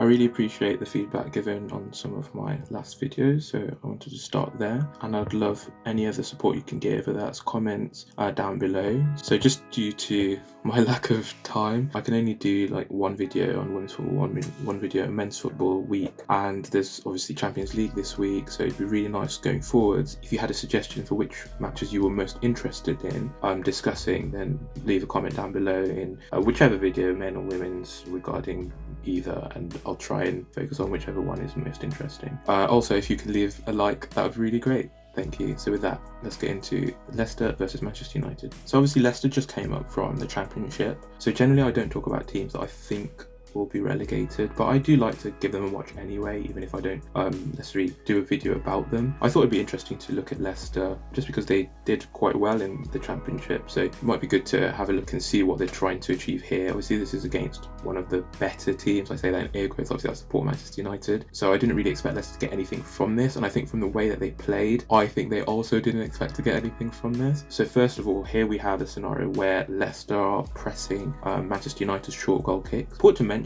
I really appreciate the feedback given on some of my last videos, so I wanted to start there, and I'd love any other support you can give, whether that's comments down below. So just due to my lack of time, I can only do like one video on women's football, one video on men's football a week, and there's obviously Champions League this week, so it'd be really nice going forwards. If you had a suggestion for which matches you were most interested in discussing, then leave a comment down below in whichever video, men or women's, regarding either, and I'll try and focus on whichever one is most interesting. Also, if you could leave a like, that would be really great. Thank you. So with that, let's get into Leicester versus Manchester United. So obviously Leicester just came up from the Championship. So generally I don't talk about teams that I think will be relegated, but I do like to give them a watch anyway, even if I don't necessarily do a video about them. I thought it'd be interesting to look at Leicester just because they did quite well in the Championship, so it might be good to have a look and see what they're trying to achieve here. Obviously this is against one of the better teams, I say that in air quotes, obviously I support Manchester United, so I didn't really expect Leicester to get anything from this, and I think from the way that they played, I think they also didn't expect to get anything from this. So first of all, here we have a scenario where Leicester are pressing Manchester United's short goal kicks. Important to mention,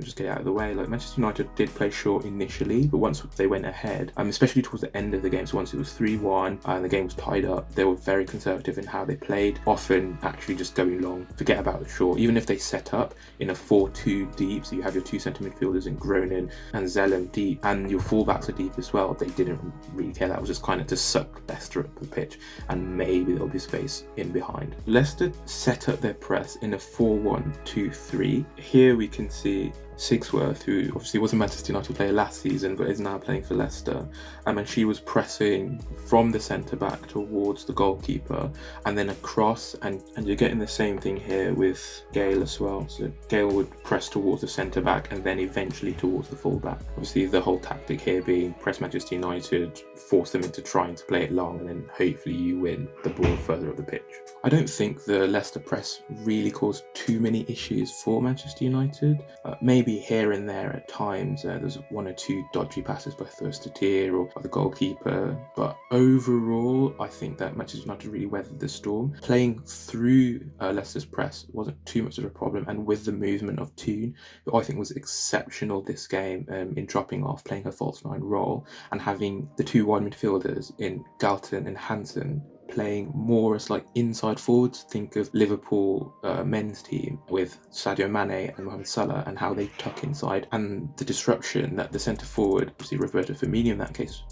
just get it out of the way, like Manchester United did play short initially, but once they went ahead, especially towards the end of the game, so once it was 3-1 and the game was tied up, they were very conservative in how they played, often actually just going long, forget about the short. Even if they set up in a 4-2 deep, so you have your two centre midfielders in Groningen and Zellem deep, and your fullbacks are deep as well, they didn't really care. That was just kind of to suck Leicester up the pitch, and maybe there'll be space in behind. Leicester set up their press in a 4-1-2-3. Here we can see Sigsworth, who obviously was a Manchester United player last season but is now playing for Leicester, and she was pressing from the centre back towards the goalkeeper and then across, and you're getting the same thing here with Gale as well. So Gale would press towards the centre back and then eventually towards the full back. Obviously the whole tactic here being press Manchester United, force them into trying to play it long, and then hopefully you win the ball further up the pitch. I don't think the Leicester press really caused too many issues for Manchester United. Maybe here and there at times there's one or two dodgy passes by Thier or by the goalkeeper, but overall I think that Manchester United really weathered the storm. Playing through Leicester's press wasn't too much of a problem, and with the movement of Toon, who I think was exceptional this game in dropping off, playing a false nine role, and having the two wide midfielders in Galton and Hansen playing more as like inside forwards. Think of Liverpool men's team with Sadio Mane and Mohamed Salah and how they tuck inside, and the disruption that the centre forward, obviously Roberto Firmino in that case,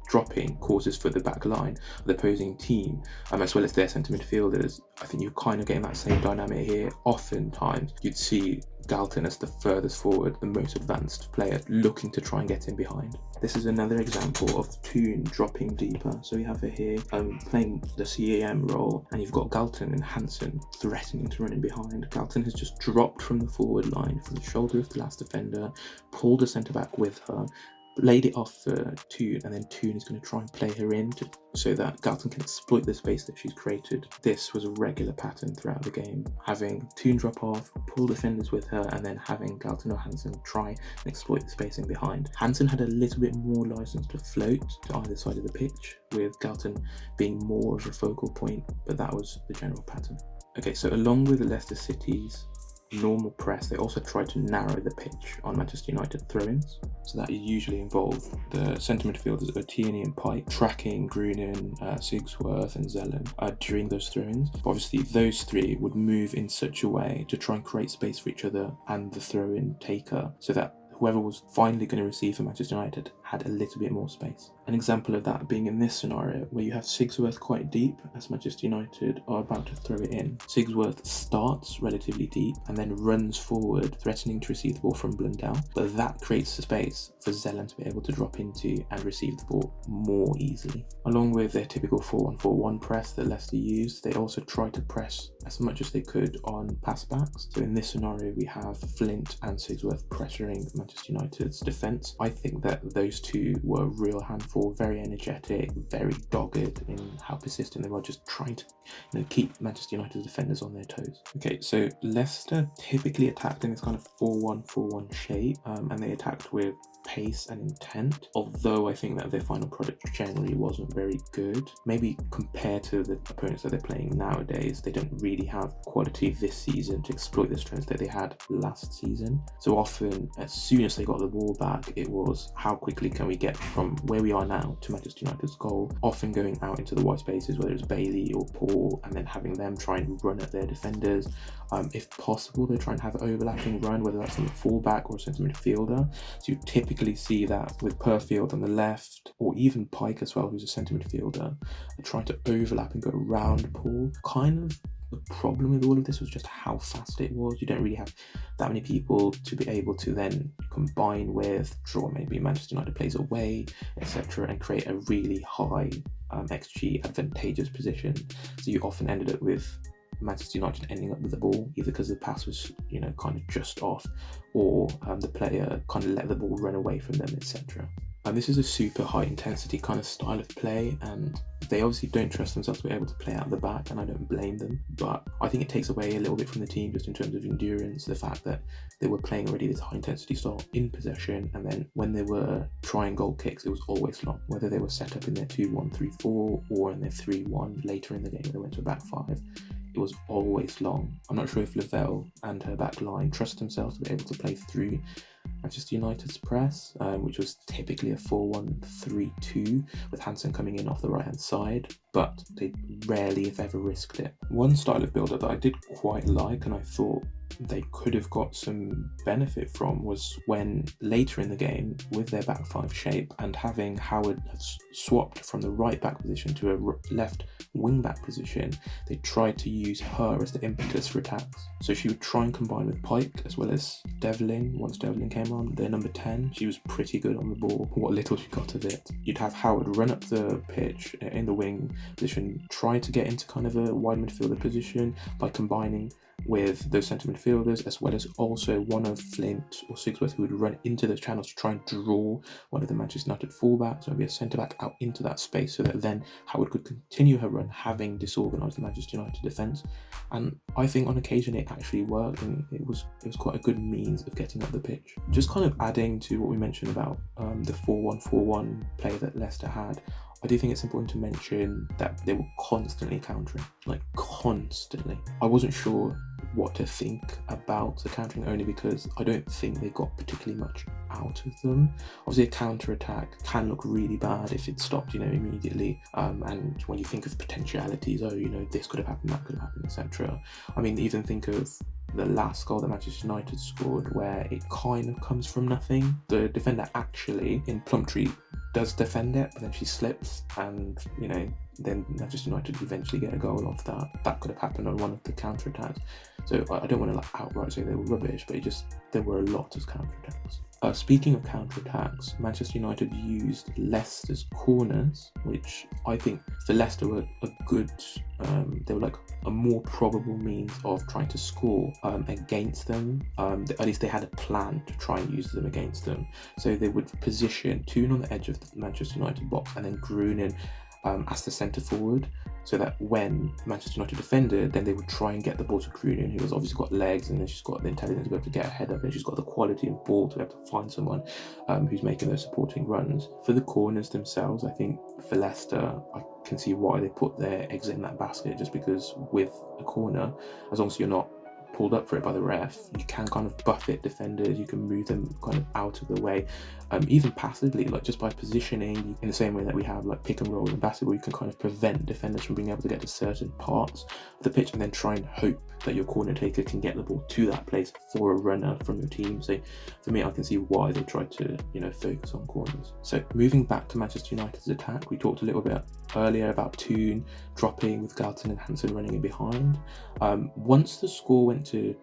dropping causes for the back line of the opposing team, as well as their centre midfielders. I think you're kind of getting that same dynamic here. Oftentimes you'd see Galton as the furthest forward, the most advanced player, looking to try and get in behind. This is another example of Toon dropping deeper. So you have it here playing the CAM role, and you've got Galton and Hansen threatening to run in behind. Galton has just dropped from the forward line, from the shoulder of the last defender, pulled the centre back with her, laid it off for Toon, and then Toon is going to try and play her in so that Galton can exploit the space that she's created. This was a regular pattern throughout the game, having Toon drop off, pull defenders with her, and then having Galton or Hansen try and exploit the space in behind. Hansen had a little bit more license to float to either side of the pitch, with Galton being more of a focal point, but that was the general pattern. Okay, so along with Leicester City's normal press, they also tried to narrow the pitch on Manchester United throw-ins. So that usually involved the centre midfielders Tierney and Pike tracking Grunin, Sigsworth and Zellem during those throw-ins. Obviously those three would move in such a way to try and create space for each other and the throw-in taker, so that whoever was finally going to receive for Manchester United had a little bit more space. An example of that being in this scenario, where you have Sigsworth quite deep as Manchester United are about to throw it in. Sigsworth starts relatively deep and then runs forward, threatening to receive the ball from Blundell, but that creates the space for Zellem to be able to drop into and receive the ball more easily. Along with their typical 4-1-4-1 press that Leicester used, they also tried to press as much as they could on pass backs. So in this scenario, we have Flint and Sigsworth pressuring Manchester United's defence. I think that those two were a real handful for, very energetic, very dogged in how persistent they were, just trying to keep Manchester United's defenders on their toes. Okay, so Leicester typically attacked in this kind of 4-1-4-1 shape, and they attacked with pace and intent, although I think that their final product generally wasn't very good. Maybe compared to the opponents that they're playing nowadays, they don't really have quality this season to exploit the strengths that they had last season. So often, as soon as they got the ball back, it was how quickly can we get from where we are now to Manchester United's goal, often going out into the wide spaces, whether it's Bailey or Paul, and then having them try and run at their defenders. If possible, they try and have an overlapping run, whether that's on the fullback or centre midfielder. So you typically see that with Perffield on the left, or even Pike as well, who's a centre midfielder, trying to overlap and go around Paul. Kind of the problem with all of this was just how fast it was. You don't really have that many people to be able to then combine with, draw maybe Manchester United plays away, etc., and create a really high XG advantageous position. So you often ended up with Manchester United ending up with the ball, either because the pass was kind of just off, or the player kind of let the ball run away from them, etc. And this is a super high intensity kind of style of play, and they obviously don't trust themselves to be able to play out the back, and I don't blame them, but I think it takes away a little bit from the team just in terms of endurance, the fact that they were playing already this high intensity style in possession, and then when they were trying goal kicks, it was always long, whether they were set up in their 2-1-3-4 or in their 3-1 later in the game when they went to a back five. It was always long. I'm not sure if Lavelle and her back line trust themselves to be able to play through Manchester United's press, which was typically a 4-1-3-2 with Hansen coming in off the right hand side, but they rarely, if ever, risked it. One style of build-up that I did quite like, and I thought they could have got some benefit from, was when later in the game, with their back five shape and having Howard swapped from the right back position to a left wing back position, they tried to use her as the impetus for attacks. So she would try and combine with Pike as well as Devlin. Once Devlin came on, their number 10, she was pretty good on the ball, what little she got of it. You'd have Howard run up the pitch in the wing position, try to get into kind of a wide midfielder position by combining with those centre midfielders, as well as also one of Flint or Sigsworth who would run into those channels to try and draw one of the Manchester United fullbacks, maybe a centre back, out into that space, so that then Howard could continue her run, having disorganised the Manchester United defence. And I think on occasion it actually worked, and it was quite a good means of getting up the pitch. Just kind of adding to what we mentioned about the 4-1-4-1 play that Leicester had, I do think it's important to mention that they were constantly countering, like constantly. I wasn't sure what to think about the countering, only because I don't think they got particularly much out of them. Obviously a counter attack can look really bad if it's stopped immediately, and when you think of potentialities, this could have happened, that could have happened, etc. I mean, even think of the last goal that Manchester United scored, where it kind of comes from nothing. The defender actually in Plumtree does defend it, but then she slips, and then Manchester United eventually get a goal off that. That could have happened on one of the counter attacks. So I don't want to outright say they were rubbish, but there were a lot of counter attacks. Speaking of counter attacks, Manchester United used Leicester's corners, which I think for Leicester were a good, they were like a more probable means of trying to score against them. At least they had a plan to try and use them against them. So they would position Toon on the edge of the Manchester United box, and then Grunin as the centre forward, so that when Manchester United defended, then they would try and get the ball to Grunin, who has obviously got legs, and then she's got the intelligence to be able to get a head up, and she's got the quality of ball to be able to find someone who's making those supporting runs. For the corners themselves, I think for Leicester, I can see why they put their eggs in that basket, just because with a corner, as long as you're not pulled up for it by the ref, you can kind of buffet defenders, you can move them kind of out of the way, even passively, like just by positioning in the same way that we have like pick and roll and basketball, you can kind of prevent defenders from being able to get to certain parts of the pitch, and then try and hope that your corner taker can get the ball to that place for a runner from your team. So for me, I can see why they tried to focus on corners. So moving back to Manchester United's attack, we talked a little bit earlier about Toon dropping with Galton and Hansen running in behind. Once the score went to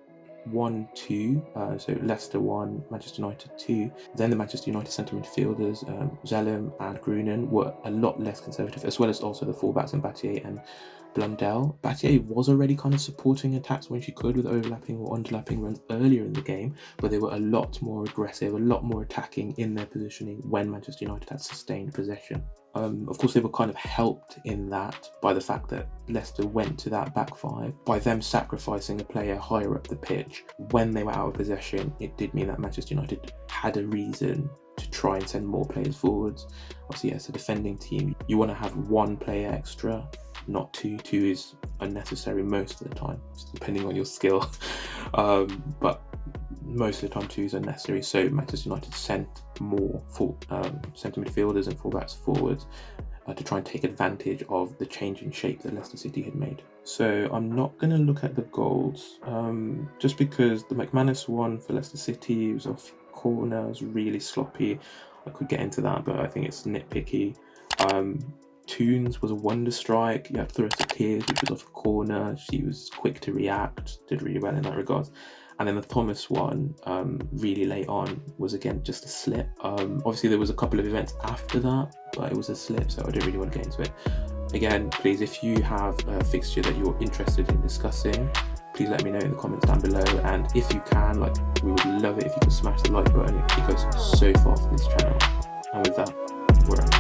1-2, so Leicester 1, Manchester United 2. Then the Manchester United centre midfielders, Zellum and Grunen, were a lot less conservative, as well as also the fullbacks and Battier and Blundell. Battier was already kind of supporting attacks when she could with overlapping or underlapping runs earlier in the game, but they were a lot more aggressive, a lot more attacking in their positioning when Manchester United had sustained possession. Of course, they were kind of helped in that by the fact that Leicester went to that back five. By them sacrificing a player higher up the pitch when they were out of possession, it did mean that Manchester United had a reason to try and send more players forwards. Obviously, as a defending team, you want to have one player extra, not two. Two is unnecessary most of the time, depending on your skill. But most of the time 2 is unnecessary, so Manchester United sent more centre midfielders and fullbacks forwards to try and take advantage of the change in shape that Leicester City had made. So I'm not going to look at the goals, just because the McManus one for Leicester City was off corner, was really sloppy. I could get into that, but I think it's nitpicky. Toons was a wonder strike. You had Thirsta Tears, which was off a corner. She was quick to react, did really well in that regard. And then the Thomas one, really late on, was again just a slip. Obviously there was a couple of events after that, but it was a slip, so I don't really want to get into it. Again, please, if you have a fixture that you're interested in discussing, please let me know in the comments down below. And if you can, we would love it if you could smash the like button. It goes so far for this channel. And with that, we're out.